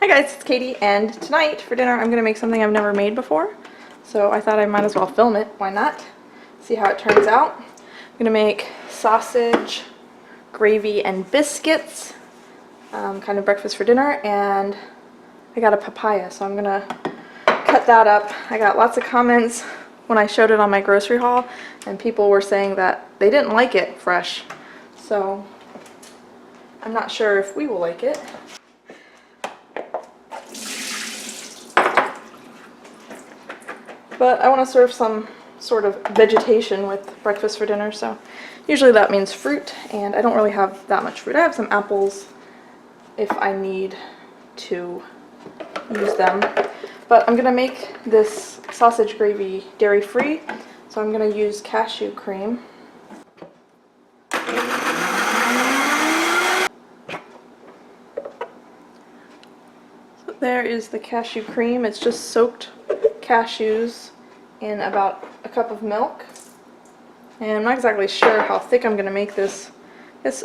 Hi guys, it's Katie, and tonight for dinner I'm going to make something I've never made before. So I thought I might as well film it. Why not? See how it turns out. I'm going to make sausage, gravy, and biscuits, kind of breakfast for dinner, and I got a papaya, so I'm going to cut that up. I got lots of comments when I showed it on my grocery haul, and people were saying that they didn't like it fresh. So I'm not sure if we will like it. But I want to serve some sort of vegetation with breakfast for dinner, so usually that means fruit, and I don't really have that much fruit. I have some apples if I need to use them. But I'm going to make this sausage gravy dairy-free, so I'm going to use cashew cream. So there is the cashew cream. It's just soaked cashews in about a cup of milk, and I'm not exactly sure how thick I'm going to make this.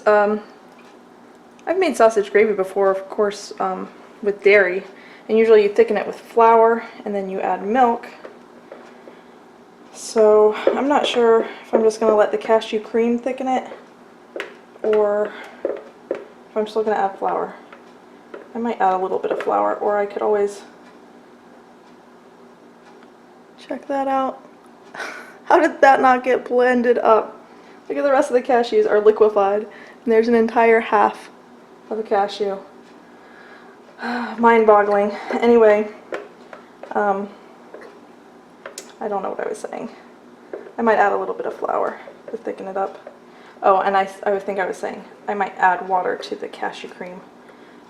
I've made sausage gravy before, of course, with dairy, and usually you thicken it with flour and then you add milk. So I'm not sure if I'm just going to let the cashew cream thicken it or if I'm still going to add flour. I might add a little bit of flour, or I could always check that out. How did that not get blended up? Look at the rest of the cashews are liquefied, and there's an entire half of a cashew. Mind-boggling. Anyway, I don't know what I was saying. I might add a little bit of flour to thicken it up. Oh, and I think I was saying I might add water to the cashew cream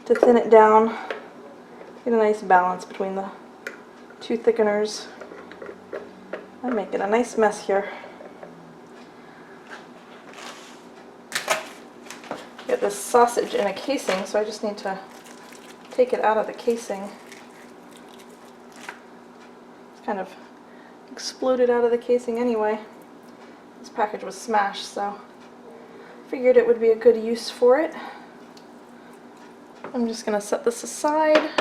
to thin it down, get a nice balance between the two thickeners. I'm making a nice mess here. Get this sausage in a casing, so I just need to take it out of the casing. It's kind of exploded out of the casing anyway. This package was smashed, so figured it would be a good use for it. I'm just going to set this aside.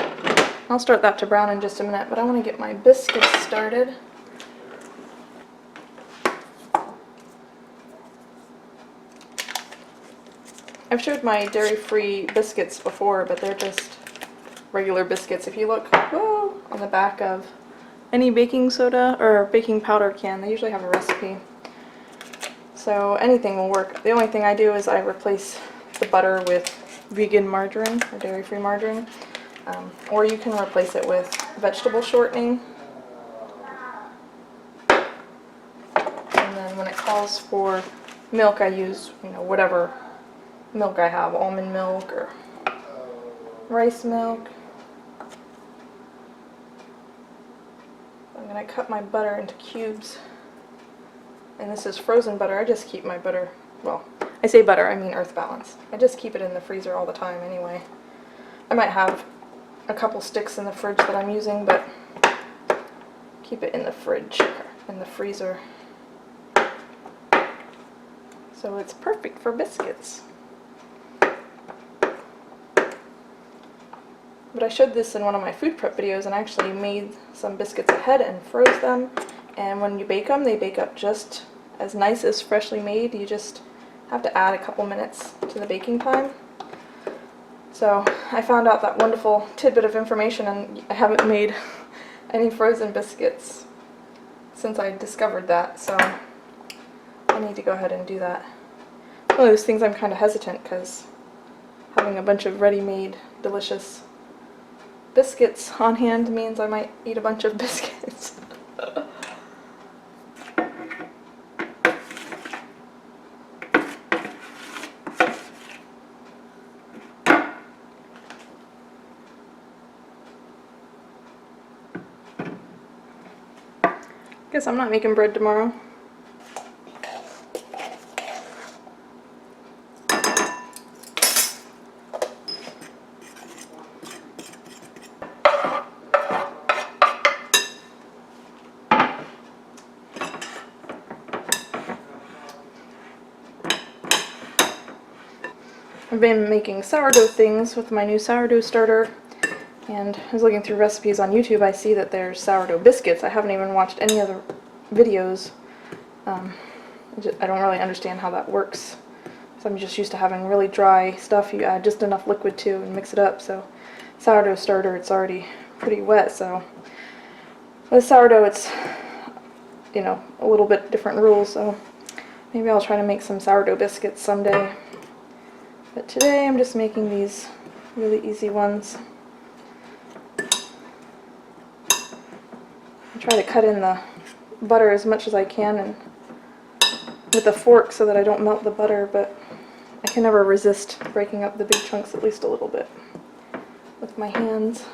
I'll start that to brown in just a minute, but I want to get my biscuits started. I've showed my dairy-free biscuits before, but they're just regular biscuits. If you look on the back of any baking soda or baking powder can, they usually have a recipe. So anything will work. The only thing I do is I replace the butter with vegan margarine or dairy-free margarine, or you can replace it with vegetable shortening. And then when it calls for milk, I use, whatever milk I have, almond milk or rice milk. I'm going to cut my butter into cubes, and this is frozen butter. I just keep my butter, well, I say butter, I mean Earth Balance. I just keep it in the freezer all the time anyway. I might have a couple sticks in the fridge that I'm using, but keep it in the fridge, in the freezer. So it's perfect for biscuits. But I showed this in one of my food prep videos, and I actually made some biscuits ahead and froze them. And when you bake them, they bake up just as nice as freshly made. You just have to add a couple minutes to the baking time. So I found out that wonderful tidbit of information, and I haven't made any frozen biscuits since I discovered that. So I need to go ahead and do that. One of those things I'm kind of hesitant, because having a bunch of ready-made delicious biscuits on hand means I might eat a bunch of biscuits. Guess I'm not making bread tomorrow. I've been making sourdough things with my new sourdough starter, And I was looking through recipes on YouTube. I see that there's sourdough biscuits. I haven't even watched any other videos. I don't really understand how that works. So I'm just used to having really dry stuff. You add just enough liquid to and mix it up. So sourdough starter, it's already pretty wet. So with sourdough, it's, you know, a little bit different rules. So maybe I'll try to make some sourdough biscuits someday. But today I'm just making these really easy ones. I try to cut in the butter as much as I can and with a fork so that I don't melt the butter, but I can never resist breaking up the big chunks at least a little bit with my hands.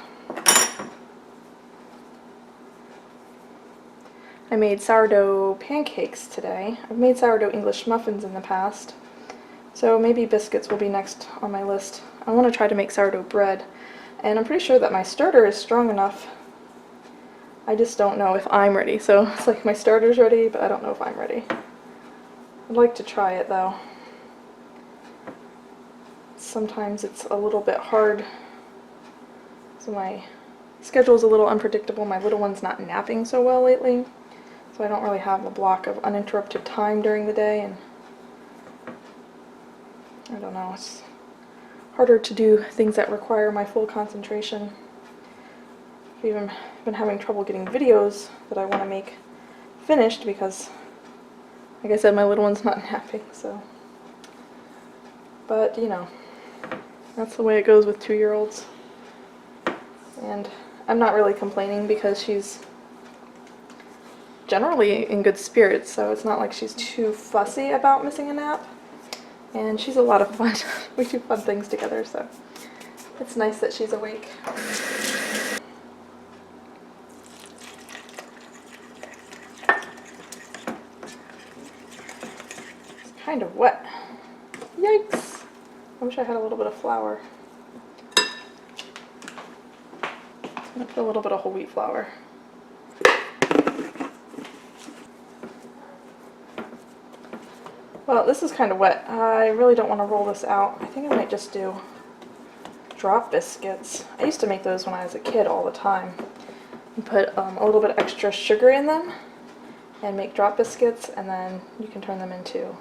I made sourdough pancakes today. I've made sourdough English muffins in the past, so maybe biscuits will be next on my list. I want to try to make sourdough bread, and I'm pretty sure that my starter is strong enough. I just don't know if I'm ready. So it's like my starter's ready, but I don't know if I'm ready. I'd like to try it though. Sometimes it's a little bit hard. So my schedule's a little unpredictable. My little one's not napping so well lately, so I don't really have a block of uninterrupted time during the day, and I don't know, it's harder to do things that require my full concentration. I've even been having trouble getting videos that I want to make finished because, like I said, my little one's not napping, so. But, you know, that's the way it goes with 2-year-olds. And I'm not really complaining because she's generally in good spirits, so it's not like she's too fussy about missing a nap. And she's a lot of fun. We do fun things together, so it's nice that she's awake. Kind of wet. Yikes! I wish I had a little bit of flour. I'm going to put a little bit of whole wheat flour. Well, this is kind of wet. I really don't want to roll this out. I think I might just do drop biscuits. I used to make those when I was a kid all the time. And put a little bit extra sugar in them and make drop biscuits, and then you can turn them into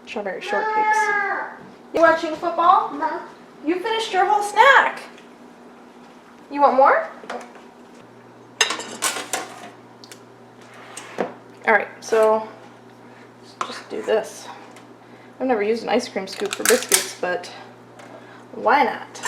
strawberry shortcakes. You watching football? No. You finished your whole snack. You want more? Alright, so let's just do this. I've never used an ice cream scoop for biscuits, but why not?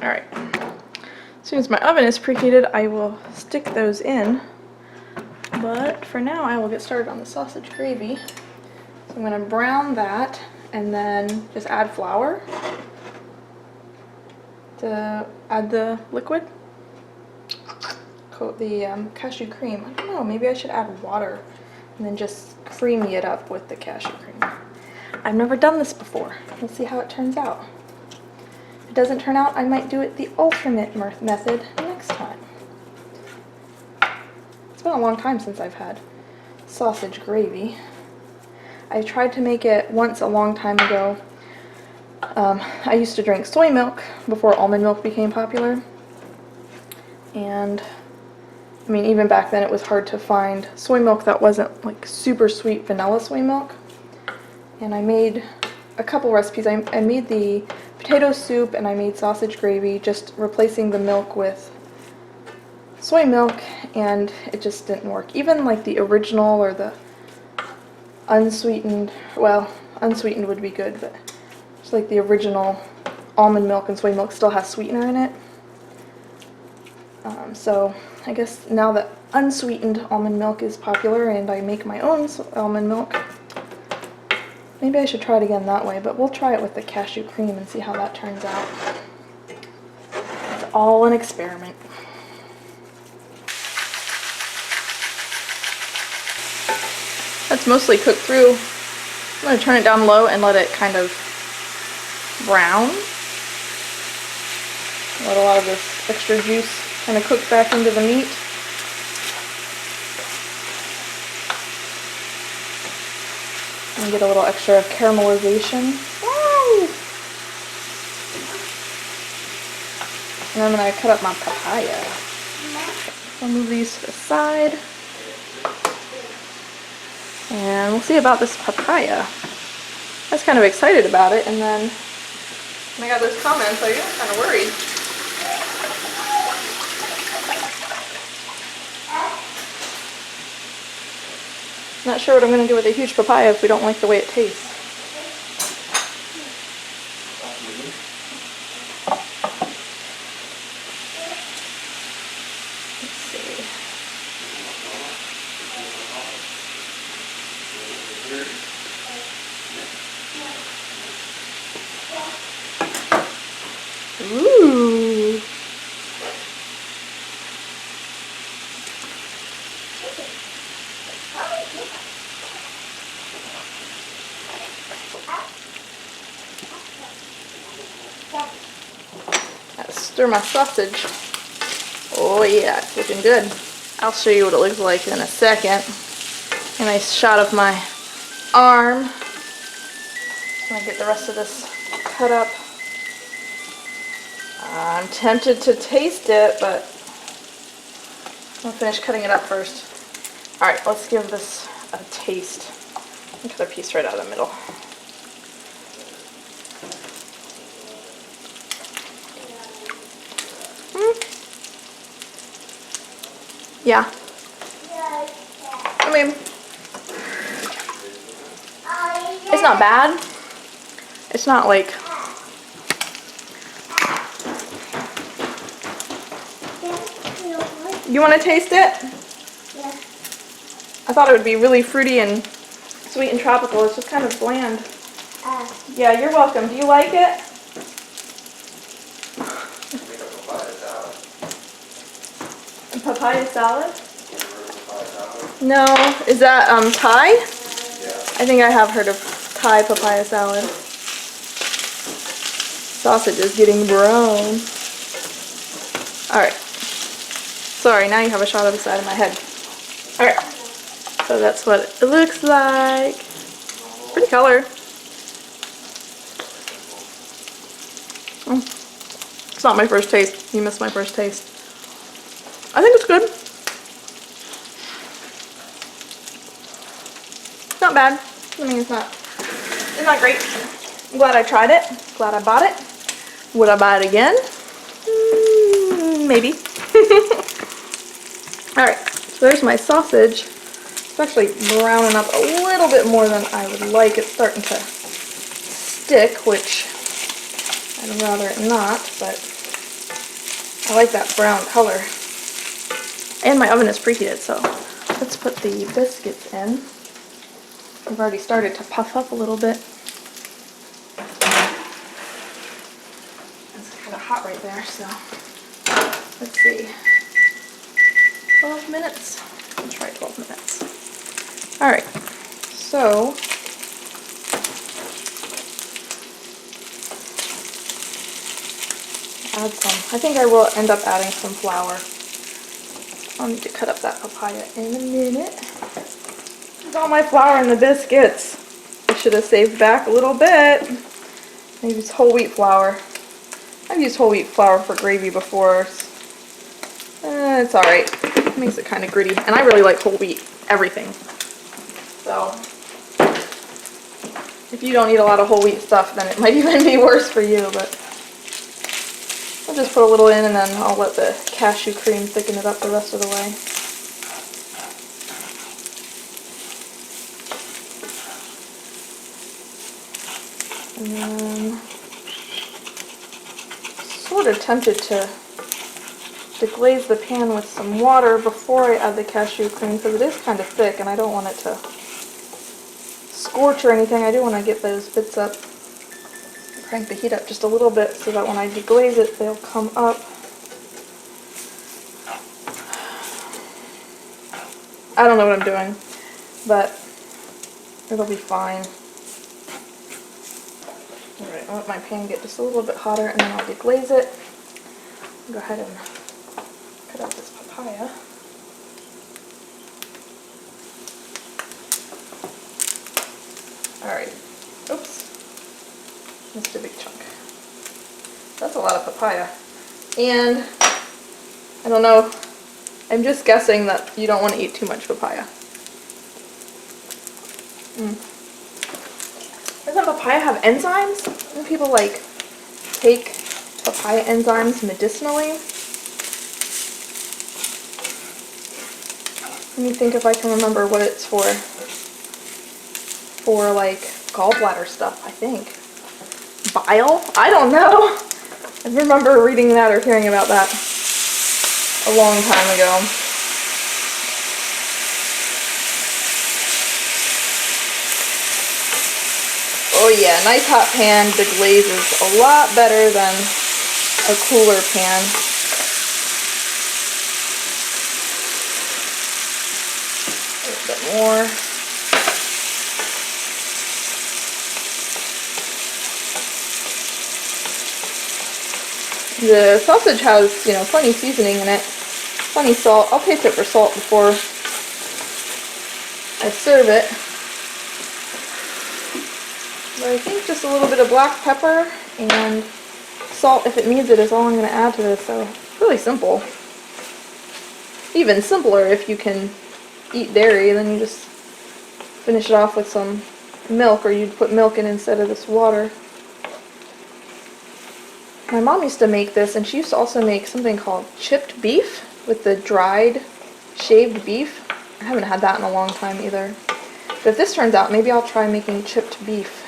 Alright, as soon as my oven is preheated, I will stick those in, but for now I will get started on the sausage gravy. So I'm going to brown that and then just add flour to add the liquid, coat the cashew cream. I don't know, maybe I should add water and then just creamy it up with the cashew cream. I've never done this before. We'll see how it turns out. If it doesn't turn out, I might do it the alternate method next time. It's been a long time since I've had sausage gravy. I tried to make it once a long time ago. I used to drink soy milk before almond milk became popular. And I mean, even back then it was hard to find soy milk that wasn't like super sweet vanilla soy milk. And I made a couple recipes. I made the potato soup and I made sausage gravy, just replacing the milk with soy milk, and it just didn't work. Even like the original or the unsweetened, well, unsweetened would be good, but just like the original almond milk and soy milk still has sweetener in it. So I guess now that unsweetened almond milk is popular and I make my own almond milk, maybe I should try it again that way, but we'll try it with the cashew cream and see how that turns out. It's all an experiment. That's mostly cooked through. I'm going to turn it down low and let it kind of brown. Let a lot of this extra juice kind of cook back into the meat. And get a little extra caramelization. Woo! And I'm going to cut up my papaya. I'll move these to the side. And we'll see about this papaya. I was kind of excited about it, and then when I got those comments, I got kind of worried. Not sure what I'm going to do with a huge papaya if we don't like the way it tastes. Ooh. Gotta stir my sausage. Oh yeah, it's looking good. I'll show you what it looks like in a second. A nice shot of my arm. I'm gonna get the rest of this cut up. I'm tempted to taste it, but I'll finish cutting it up first. Alright, let's give this a taste. I'll cut a piece right out of the middle. Yeah. I mean, it's not bad. It's not like... You want to taste it? Yeah. I thought it would be really fruity and sweet and tropical. It's just kind of bland. Yeah, you're welcome. Do you like it? A papaya salad? No. Is that Thai? Yeah. I think I have heard of Thai papaya salad. Sausage is getting brown. Alright. Sorry, now you have a shot of the side of my head. Alright. So that's what it looks like. Pretty color. It's not my first taste. You missed my first taste. I think it's good. It's not bad. I mean, it's not great. I'm glad I tried it. Glad I bought it. Would I buy it again? Maybe. Alright, so there's my sausage. It's actually browning up a little bit more than I would like. It's starting to stick, which I'd rather it not, but I like that brown color. And my oven is preheated, so let's put the biscuits in. They've already started to puff up a little bit. It's kind of hot right there, so let's see. 12 minutes? Let's try 12 minutes. Alright, so add some. I think I will end up adding some flour. I'll need to cut up that papaya in a minute. There's all my flour in the biscuits. I should have saved back a little bit. Maybe it's whole wheat flour. I've used whole wheat flour for gravy before. It's alright. It makes it kind of gritty. And I really like whole wheat everything. So, if you don't eat a lot of whole wheat stuff, then it might even be worse for you. But I'll just put a little in, and then I'll let the cashew cream thicken it up the rest of the way. And then, sort of tempted to glaze the pan with some water before I add the cashew cream, because it is kind of thick and I don't want it to scorch or anything. I do want to get those bits up. Crank the heat up just a little bit so that when I deglaze it, they'll come up. I don't know what I'm doing, but It'll be fine. Alright, I'll let my pan get just a little bit hotter and then I'll deglaze it. Go ahead and cut out this papaya. Alright. Oops. Missed a big chunk. That's a lot of papaya. And I don't know, I'm just guessing that you don't want to eat too much papaya. Doesn't papaya have enzymes? Don't people like take papaya enzymes medicinally? Let me think if I can remember what it's for. For like gallbladder stuff, I think. Bile? I don't know. I remember reading that or hearing about that a long time ago. Oh yeah, nice hot pan deglazes a lot better than a cooler pan. A little bit more. The sausage has, you know, plenty seasoning in it, plenty salt. I'll taste it for salt before I serve it. But I think just a little bit of black pepper and salt if it needs it is all I'm going to add to this. So really simple. Even simpler if you can eat dairy, then you just finish it off with some milk, or you'd put milk in instead of this water. My mom used to make this, and she used to also make something called chipped beef with the dried shaved beef. I haven't had that in a long time either. But if this turns out, maybe I'll try making chipped beef.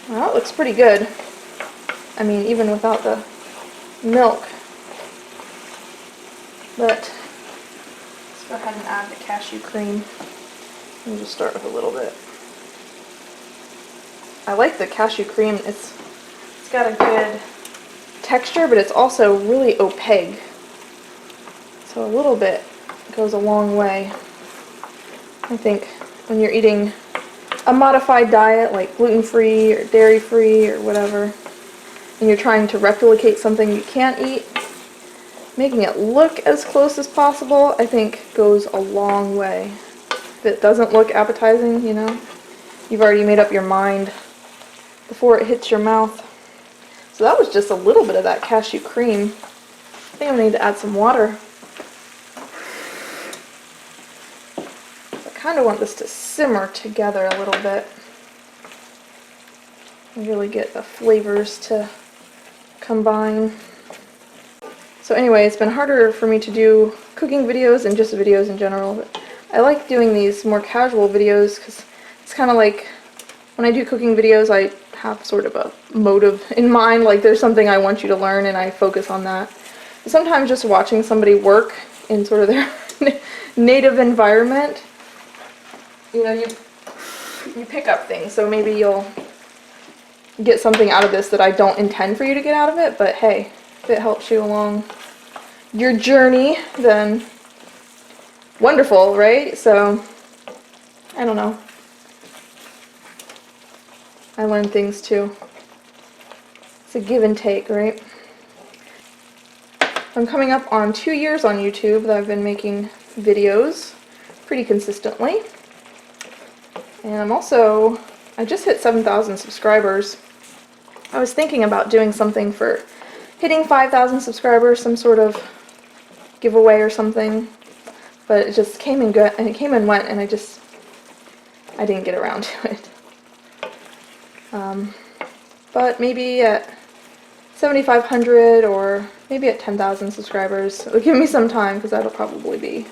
Well, it looks pretty good. I mean, even without the milk. But let's go ahead and add the cashew cream. Let me just start with a little bit. I like the cashew cream. It's got a good texture, but it's also really opaque. So a little bit goes a long way. I think when you're eating a modified diet like gluten-free or dairy-free or whatever, and you're trying to replicate something you can't eat, making it look as close as possible, I think goes a long way. If it doesn't look appetizing, you know, you've already made up your mind before it hits your mouth. So that was just a little bit of that cashew cream. I think I need to add some water. I kind of want this to simmer together a little bit and really get the flavors to combine. So anyway, it's been harder for me to do cooking videos and just videos in general, but I like doing these more casual videos because it's kind of like when I do cooking videos, I have sort of a motive in mind, like there's something I want you to learn and I focus on that. And sometimes just watching somebody work in sort of their native environment, you know, you pick up things, so maybe you'll get something out of this that I don't intend for you to get out of it, but hey, if it helps you along your journey, then wonderful, right? So, I don't know. I learn things too. It's a give and take, right? I'm coming up on 2 years on YouTube that I've been making videos pretty consistently. And I just hit 7,000 subscribers. I was thinking about doing something for hitting 5,000 subscribers, some sort of giveaway or something, but it just came and went, and I didn't get around to it. But maybe at 7,500 or maybe at 10,000 subscribers, it'll give me some time, because that'll probably be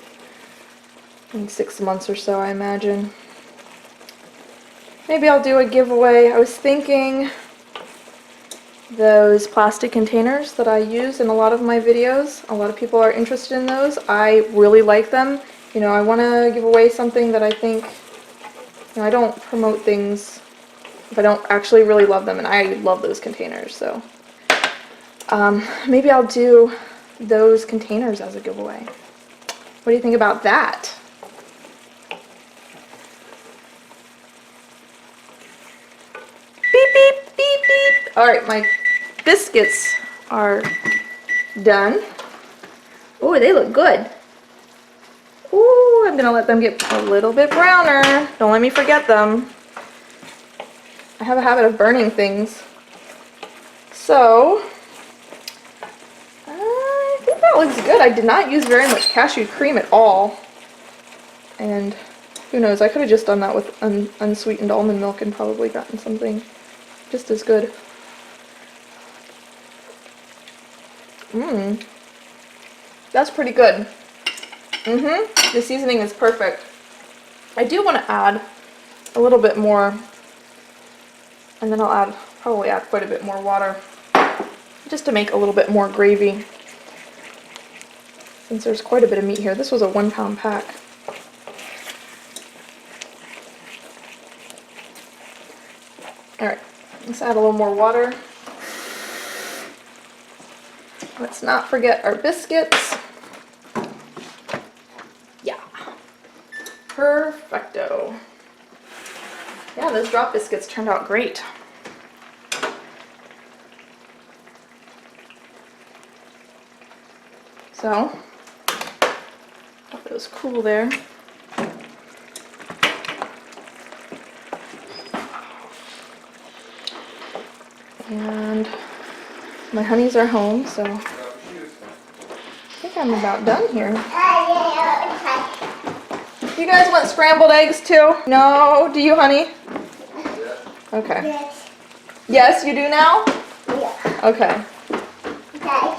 in 6 months or so, I imagine. Maybe I'll do a giveaway. I was thinking those plastic containers that I use in a lot of my videos. A lot of people are interested in those. I really like them. You know, I want to give away something that I think, you know, I don't promote things if I don't actually really love them, and I love those containers, so maybe I'll do those containers as a giveaway. What do you think about that? Alright, my biscuits are done. Oh, they look good. Ooh, I'm gonna let them get a little bit browner. Don't let me forget them. I have a habit of burning things. So, I think that looks good. I did not use very much cashew cream at all. And who knows, I could have just done that with unsweetened almond milk and probably gotten something just as good. Mmm. That's pretty good. The seasoning is perfect. I do want to add a little bit more, and then I'll probably add quite a bit more water, just to make a little bit more gravy, since there's quite a bit of meat here. This was a 1-pound pack. Alright, let's add a little more water. Let's not forget our biscuits. Yeah. Perfecto. Yeah, those drop biscuits turned out great. So, let those cool there. And my honeys are home, so I think I'm about done here. You guys want scrambled eggs too? No? Do you, honey? Okay. Yes. Yes, you do now? Yeah. Okay. Okay.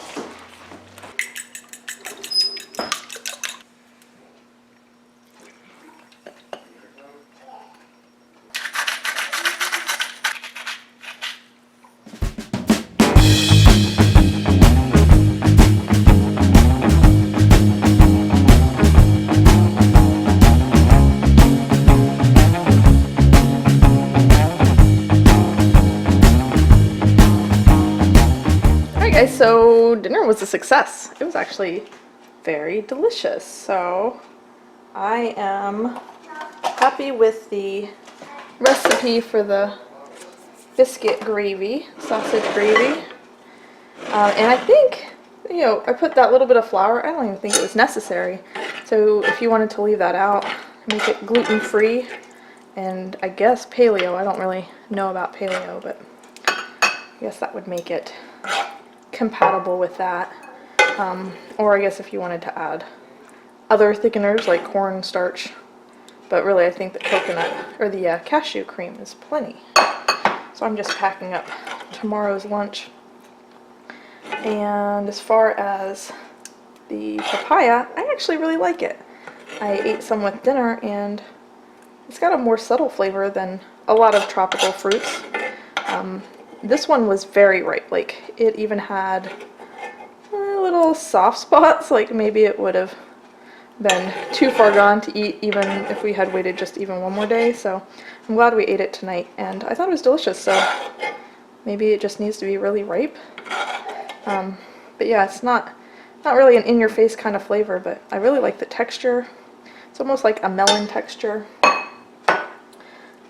So dinner was a success. It was actually very delicious. So I am happy with the recipe for the biscuit gravy, sausage gravy. And I think, you know, I put that little bit of flour. I don't even think it was necessary. So if you wanted to leave that out, make it gluten-free and I guess paleo. I don't really know about paleo, but I guess that would make it compatible with that, or I guess if you wanted to add other thickeners like cornstarch, but really I think the coconut or the cashew cream is plenty. So I'm just packing up tomorrow's lunch. And as far as the papaya, I actually really like it. I ate some with dinner and it's got a more subtle flavor than a lot of tropical fruits. This one was very ripe, like it even had little soft spots, like maybe it would have been too far gone to eat even if we had waited just even one more day. So I'm glad we ate it tonight and I thought it was delicious, so maybe it just needs to be really ripe. But yeah, it's not really an in-your-face kind of flavor, but I really like the texture. It's almost like a melon texture,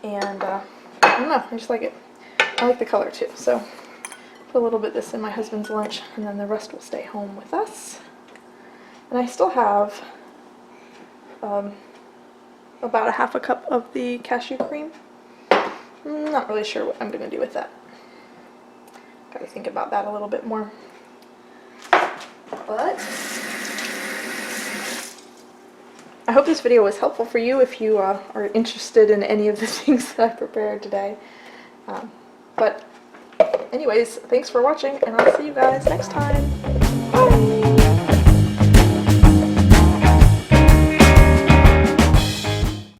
and I don't know, I just like it. I like the color too, so put a little bit of this in my husband's lunch and then the rest will stay home with us. And I still have about a half a cup of the cashew cream. I'm not really sure what I'm going to do with that. Got to think about that a little bit more. But I hope this video was helpful for you if you are interested in any of the things that I prepared today. But anyways, thanks for watching, and I'll see you guys next time.